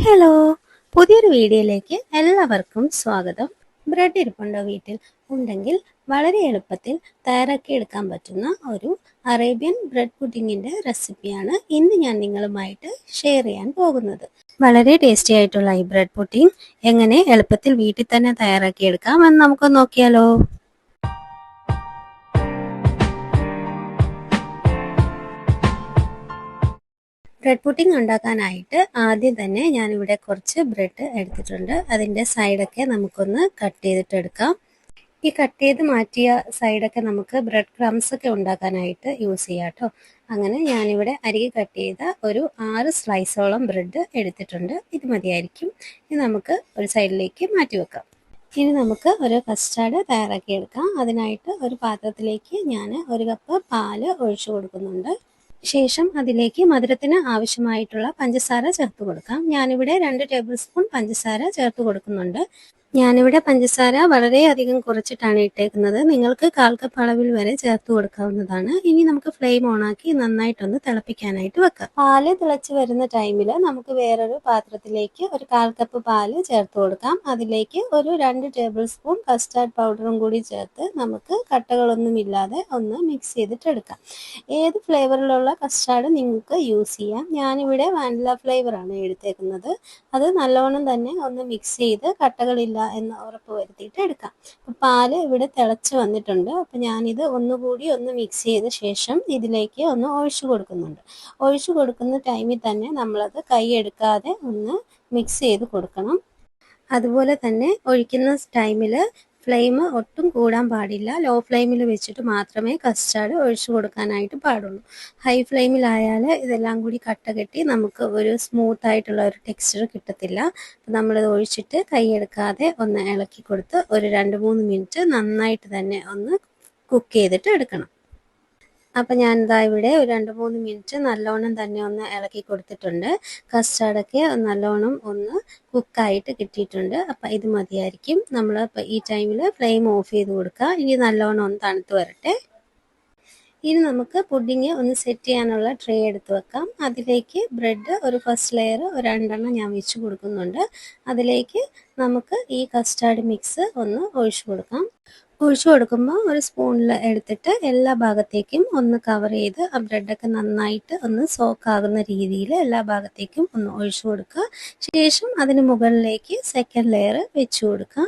Hello, പുതിയൊരു വീഡിയോയിലേക്ക് എല്ലാവർക്കും സ്വാഗതം. ബ്രെഡ് ഇരിപ്പുണ്ടോ വീട്ടിൽ? ഉണ്ടെങ്കിൽ വളരെ എളുപ്പത്തിൽ തയ്യാറാക്കി എടുക്കാൻ പറ്റുന്ന ഒരു അറേബ്യൻ ബ്രെഡ് പുഡിങ്ങിൻ്റെ റെസിപ്പിയാണ് ഇന്ന് ഞാൻ നിങ്ങളുമായിട്ട് ഷെയർ ചെയ്യാൻ പോകുന്നത്. വളരെ ടേസ്റ്റി ആയിട്ടുള്ള ഈ ബ്രെഡ് പുഡിംഗ് എങ്ങനെ എളുപ്പത്തിൽ വീട്ടിൽ തന്നെ തയ്യാറാക്കി എടുക്കാം എന്ന് നമുക്ക് നോക്കിയാലോ. ബ്രെഡ് പുഡിംഗ് ഉണ്ടാക്കാനായിട്ട് ആദ്യം തന്നെ ഞാനിവിടെ കുറച്ച് ബ്രെഡ് എടുത്തിട്ടുണ്ട്. അതിൻ്റെ സൈഡൊക്കെ നമുക്കൊന്ന് കട്ട് ചെയ്തിട്ടെടുക്കാം. ഈ കട്ട് ചെയ്ത് മാറ്റിയ സൈഡൊക്കെ നമുക്ക് ബ്രെഡ് ക്രംസ് ഒക്കെ ഉണ്ടാക്കാനായിട്ട് യൂസ് ചെയ്യാം കേട്ടോ. അങ്ങനെ ഞാനിവിടെ അരികെ കട്ട് ചെയ്ത ഒരു 6 സ്ലൈസോളം ബ്രെഡ് എടുത്തിട്ടുണ്ട്. ഇത് മതിയായിരിക്കും. ഇത് നമുക്ക് ഒരു സൈഡിലേക്ക് മാറ്റി വെക്കാം. ഇനി നമുക്ക് ഒരു കസ്റ്റാർഡ് തയ്യാറാക്കിയെടുക്കാം. അതിനായിട്ട് ഒരു പാത്രത്തിലേക്ക് ഞാൻ 1 കപ്പ് പാല് ഒഴിച്ചു കൊടുക്കുന്നുണ്ട്. ശേഷം അതിലേക്ക് മധുരത്തിന് ആവശ്യമായിട്ടുള്ള പഞ്ചസാര ചേർത്ത് കൊടുക്കാം. ഞാനിവിടെ 2 ടേബിൾ സ്പൂൺ പഞ്ചസാര ചേർത്ത് കൊടുക്കുന്നുണ്ട്. ഞാനിവിടെ പഞ്ചസാര വളരെയധികം കുറച്ചിട്ടാണ് ഇട്ടേക്കുന്നത്. നിങ്ങൾക്ക് 1/4 കപ്പ് അളവിൽ വരെ ചേർത്ത് കൊടുക്കാവുന്നതാണ്. ഇനി നമുക്ക് ഫ്ലെയിം ഓണാക്കി നന്നായിട്ടൊന്ന് തിളപ്പിക്കാനായിട്ട് വെക്കാം. പാല് തിളച്ച് വരുന്ന ടൈമിൽ നമുക്ക് വേറൊരു പാത്രത്തിലേക്ക് ഒരു 1/4 കപ്പ് പാല് ചേർത്ത് കൊടുക്കാം. അതിലേക്ക് ഒരു 2 ടേബിൾ സ്പൂൺ കസ്റ്റാർഡ് പൗഡറും കൂടി ചേർത്ത് നമുക്ക് കട്ടകളൊന്നുമില്ലാതെ ഒന്ന് മിക്സ് ചെയ്തിട്ടെടുക്കാം. ഏത് ഫ്ലേവറിലുള്ള കസ്റ്റാർഡ് നിങ്ങൾക്ക് യൂസ് ചെയ്യാം. ഞാനിവിടെ വാനില ഫ്ലേവറാണ് എടുത്തേക്കുന്നത്. അത് നല്ലോണം തന്നെ ഒന്ന് മിക്സ് ചെയ്ത് കട്ടകളില്ല എന്ന് ഉറപ്പ് വരുത്തിയിട്ട് എടുക്കാം. പാല് ഇവിടെ തിളച്ച് വന്നിട്ടുണ്ട്. അപ്പം ഞാനിത് ഒന്നുകൂടി ഒന്ന് മിക്സ് ചെയ്ത ശേഷം ഇതിലേക്ക് ഒന്ന് ഒഴിച്ചു കൊടുക്കുന്നുണ്ട്. ഒഴിച്ചു കൊടുക്കുന്ന ടൈമിൽ തന്നെ നമ്മളത് കൈ എടുക്കാതെ ഒന്ന് മിക്സ് ചെയ്ത് കൊടുക്കണം. അതുപോലെ തന്നെ ഒഴിക്കുന്ന ടൈമിൽ ഫ്ലെയിം ഒട്ടും കൂടാൻ പാടില്ല. ലോ ഫ്ലെയിമിൽ വെച്ചിട്ട് മാത്രമേ കസ്റ്റാർഡ് ഒഴിച്ചു കൊടുക്കാനായിട്ട് പാടുള്ളൂ. ഹൈ ഫ്ലെയിമിലായാൽ ഇതെല്ലാം കൂടി കട്ട കെട്ടി നമുക്ക് ഒരു സ്മൂത്ത് ആയിട്ടുള്ള ഒരു ടെക്സ്ചർ കിട്ടത്തില്ല. അപ്പം നമ്മളിത് ഒഴിച്ചിട്ട് കൈയെടുക്കാതെ ഒന്ന് ഇളക്കി കൊടുത്ത് ഒരു 2-3 മിനിറ്റ് നന്നായിട്ട് തന്നെ ഒന്ന് കുക്ക് ചെയ്തിട്ട് എടുക്കണം. അപ്പം ഞാനിതാ ഇവിടെ ഒരു 2-3 മിനിറ്റ് നല്ലോണം തന്നെ ഒന്ന് ഇളക്കി കൊടുത്തിട്ടുണ്ട്. കസ്റ്റാർഡൊക്കെ നല്ലോണം ഒന്ന് കുക്കായിട്ട് കിട്ടിയിട്ടുണ്ട്. അപ്പം ഇത് മതിയായിരിക്കും. നമ്മൾ ഈ ടൈമിൽ ഫ്ലെയിം ഓഫ് ചെയ്ത് കൊടുക്കുക. ഇനി നല്ലോണം ഒന്ന് തണുത്ത് വരട്ടെ. ഇനി നമുക്ക് പുഡിങ് ഒന്ന് സെറ്റ് ചെയ്യാനുള്ള ട്രേ എടുത്ത് വെക്കാം. അതിലേക്ക് ബ്രെഡ് ഒരു ഫസ്റ്റ് ലെയർ ഒരു 2 ഞാൻ വെച്ച് കൊടുക്കുന്നുണ്ട്. അതിലേക്ക് നമുക്ക് ഈ കസ്റ്റാർഡ് മിക്സ് ഒന്ന് ഒഴിച്ചു കൊടുക്കാം. ഒഴിച്ചു കൊടുക്കുമ്പോൾ ഒരു സ്പൂണിൽ എടുത്തിട്ട് എല്ലാ ഭാഗത്തേക്കും ഒന്ന് കവർ ചെയ്ത് ആ ബ്രെഡൊക്കെ നന്നായിട്ട് ഒന്ന് സോക്ക് ആകുന്ന രീതിയിൽ എല്ലാ ഭാഗത്തേക്കും ഒന്ന് ഒഴിച്ചു കൊടുക്കുക. ശേഷം അതിന് മുകളിലേക്ക് സെക്കൻഡ് ലെയർ വെച്ച് കൊടുക്കുക.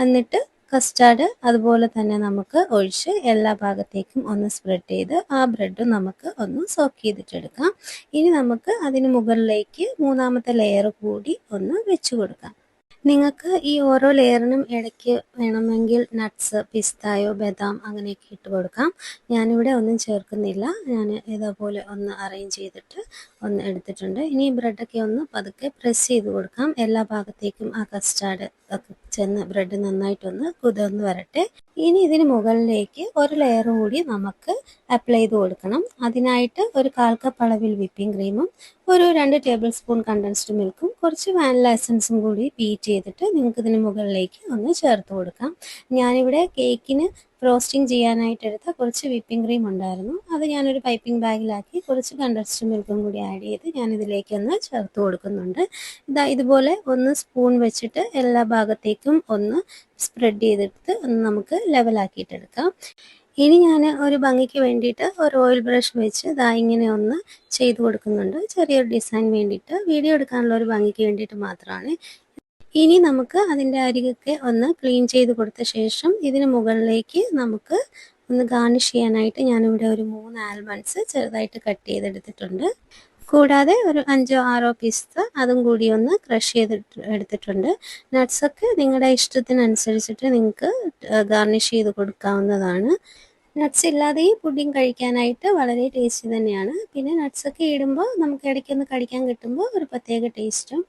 എന്നിട്ട് കസ്റ്റാർഡ് അതുപോലെ തന്നെ നമുക്ക് ഒഴിച്ച് എല്ലാ ഭാഗത്തേക്കും ഒന്ന് സ്പ്രെഡ് ചെയ്ത് ആ ബ്രെഡ് നമുക്ക് ഒന്ന് സോക്ക് ചെയ്തിട്ടെടുക്കാം. ഇനി നമുക്ക് അതിന് മുകളിലേക്ക് 3ാമത്തെ ലെയർ കൂടി ഒന്ന് വെച്ച് കൊടുക്കാം. നിങ്ങൾക്ക് ഈ ഓരോ ലെയറിനും ഇടയ്ക്ക് വേണമെങ്കിൽ നട്ട്സ്, പിസ്തായോ, ബദാം അങ്ങനെയൊക്കെ ഇട്ട് കൊടുക്കാം. ഞാനിവിടെ ഒന്നും ചേർക്കുന്നില്ല. ഞാൻ ഇതേപോലെ ഒന്ന് അറേഞ്ച് ചെയ്തിട്ട് ഒന്ന് എടുത്തിട്ടുണ്ട്. ഇനി ബ്രെഡൊക്കെ ഒന്ന് പതുക്കെ പ്രസ് ചെയ്ത് കൊടുക്കാം. എല്ലാ ഭാഗത്തേക്കും ആ കസ്റ്റാർഡ് ഒക്കെ ചെന്ന് ബ്രെഡ് നന്നായിട്ടൊന്ന് കുതിർന്ന് വരട്ടെ. ഇനി ഇതിന് മുകളിലേക്ക് ഒരു ലെയർ കൂടി നമുക്ക് അപ്ലൈ ചെയ്ത് കൊടുക്കണം. അതിനായിട്ട് ഒരു 1/4 കപ്പ് അളവിൽ വിപ്പിംഗ് ക്രീമും ഒരു 2 ടേബിൾ സ്പൂൺ കണ്ടൻസ്ഡ് മിൽക്കും കുറച്ച് വാനില എസൻസും കൂടി ബീറ്റ് ചെയ്തിട്ട് നിങ്ങൾക്ക് ഇതിന് മുകളിലേക്ക് ഒന്ന് ചേർത്ത് കൊടുക്കാം. ഞാനിവിടെ കേക്കിന് ഫ്രോസ്റ്റിംഗ് ചെയ്യാനായിട്ട് എടുത്ത കുറച്ച് വിപ്പിംഗ് ക്രീം ഉണ്ടായിരുന്നു. അത് ഞാനൊരു പൈപ്പിംഗ് ബാഗിലാക്കി കുറച്ച് കണ്ടൻസ്ഡ് മിൽക്കും കൂടി ആഡ് ചെയ്ത് ഞാനിതിലേക്ക് ഒന്ന് ചേർത്ത് കൊടുക്കുന്നുണ്ട്. ഇതുപോലെ ഒന്ന് സ്പൂൺ വെച്ചിട്ട് എല്ലാ ഭാഗത്തേക്കും ഒന്ന് സ്പ്രെഡ് ചെയ്തെടുത്ത് ഒന്ന് നമുക്ക് ലെവലാക്കിയിട്ടെടുക്കാം. ഇനി ഞാൻ ഒരു ഭംഗിക്ക് വേണ്ടിയിട്ട് ഒരു ഓയിൽ ബ്രഷ് വെച്ച് ഇങ്ങനെ ഒന്ന് ചെയ്ത് കൊടുക്കുന്നുണ്ട്. ചെറിയൊരു ഡിസൈൻ വേണ്ടിയിട്ട്, വീഡിയോ എടുക്കാനുള്ള ഒരു ഭംഗിക്ക് വേണ്ടിയിട്ട് മാത്രമാണ്. ഇനി നമുക്ക് അതിൻ്റെ അരികൊക്കെ ഒന്ന് ക്ലീൻ ചെയ്ത് കൊടുത്ത ശേഷം ഇതിന് മുകളിലേക്ക് നമുക്ക് ഒന്ന് ഗാർണിഷ് ചെയ്യാനായിട്ട് ഞാനിവിടെ ഒരു 3 ആൽമണ്ട്സ് ചെറുതായിട്ട് കട്ട് ചെയ്തെടുത്തിട്ടുണ്ട്. കൂടാതെ ഒരു 5-6 പിസ്ത അതും കൂടി ഒന്ന് ക്രഷ് ചെയ്തിട്ട് എടുത്തിട്ടുണ്ട്. നട്ട്സൊക്കെ നിങ്ങളുടെ ഇഷ്ടത്തിനനുസരിച്ചിട്ട് നിങ്ങൾക്ക് ഗാർണിഷ് ചെയ്ത് കൊടുക്കാവുന്നതാണ്. നട്ട്സ് ഇല്ലാതെ ഈ പുഡിംഗ് കഴിക്കാനായിട്ട് വളരെ ടേസ്റ്റി തന്നെയാണ്. പിന്നെ നട്ട്സൊക്കെ ഇടുമ്പോൾ നമുക്ക് ഇടയ്ക്കൊന്ന് കടിക്കാൻ കിട്ടുമ്പോൾ ഒരു പ്രത്യേക ടേസ്റ്റും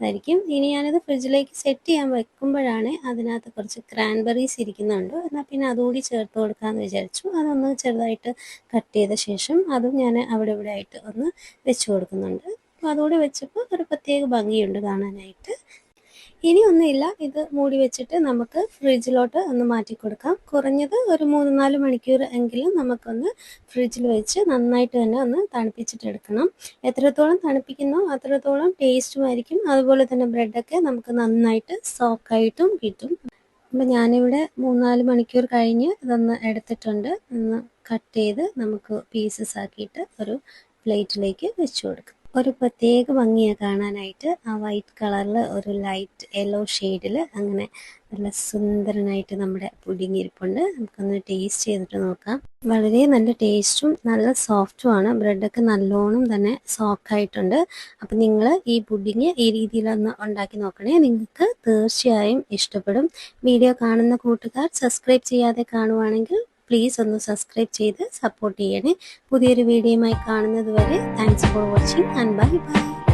ആയിരിക്കും. ഇനി ഞാനത് ഫ്രിഡ്ജിലേക്ക് സെറ്റ് ചെയ്യാൻ വെക്കുമ്പോഴാണ് അതിനകത്ത് കുറച്ച് ക്രാൻബെറീസ് ഇരിക്കുന്നുണ്ട്. എന്നാൽ പിന്നെ അതുകൂടി ചേർത്ത് കൊടുക്കാമെന്ന് വിചാരിച്ചു. അതൊന്ന് ചെറുതായിട്ട് കട്ട് ചെയ്ത ശേഷം അതും ഞാൻ അവിടെ ഇവിടെ ആയിട്ട് ഒന്ന് വെച്ച് കൊടുക്കുന്നുണ്ട്. അപ്പോൾ അതുകൂടി വെച്ചപ്പോൾ ഒരു പ്രത്യേക ഭംഗിയുണ്ട് കാണാനായിട്ട്. ഇനി ഒന്നുമില്ല, ഇത് മൂടി വെച്ചിട്ട് നമുക്ക് ഫ്രിഡ്ജിലോട്ട് ഒന്ന് മാറ്റി കൊടുക്കാം. കുറഞ്ഞത് ഒരു 3-4 മണിക്കൂർ എങ്കിലും നമുക്കൊന്ന് ഫ്രിഡ്ജിൽ വെച്ച് നന്നായിട്ട് തന്നെ ഒന്ന് തണുപ്പിച്ചിട്ടെടുക്കണം. എത്രത്തോളം തണുപ്പിക്കുന്നോ അത്രത്തോളം ടേസ്റ്റുമായിരിക്കും. അതുപോലെ തന്നെ ബ്രെഡൊക്കെ നമുക്ക് നന്നായിട്ട് സോക്കായിട്ടും കിട്ടും. അപ്പം ഞാനിവിടെ 3-4 മണിക്കൂർ കഴിഞ്ഞ് ഇതൊന്ന് എടുത്തിട്ടുണ്ട്. ഒന്ന് കട്ട് ചെയ്ത് നമുക്ക് പീസസ് ആക്കിയിട്ട് ഒരു പ്ലേറ്റിലേക്ക് വെച്ച് കൊടുക്കാം. ഒരു പ്രത്യേക ഭംഗിയാണ് കാണാനായിട്ട്. ആ വൈറ്റ് കളറിൽ ഒരു ലൈറ്റ് യെല്ലോ ഷെയ്ഡിൽ അങ്ങനെ നല്ല സുന്ദരനായിട്ട് നമ്മുടെ പുഡിങ് ഇരിപ്പുണ്ട്. നമുക്കൊന്ന് ടേസ്റ്റ് ചെയ്തിട്ട് നോക്കാം. വളരെ നല്ല ടേസ്റ്റും നല്ല സോഫ്റ്റുമാണ്. ബ്രെഡൊക്കെ നല്ലോണം തന്നെ സോക്കായിട്ടുണ്ട്. അപ്പം നിങ്ങൾ ഈ പുഡിങ് ഈ രീതിയിലൊന്ന് ഉണ്ടാക്കി നോക്കണേ. നിങ്ങൾക്ക് തീർച്ചയായും ഇഷ്ടപ്പെടും. വീഡിയോ കാണുന്ന കൂട്ടുകാർ സബ്സ്ക്രൈബ് ചെയ്യാതെ കാണുവാണെങ്കിൽ പ്ലീസ് ഒന്ന് സബ്സ്ക്രൈബ് ചെയ്ത് സപ്പോർട്ട് ചെയ്യണേ. പുതിയൊരു വീഡിയോയുമായി കാണുന്നത് വരെ thanks for watching and bye bye.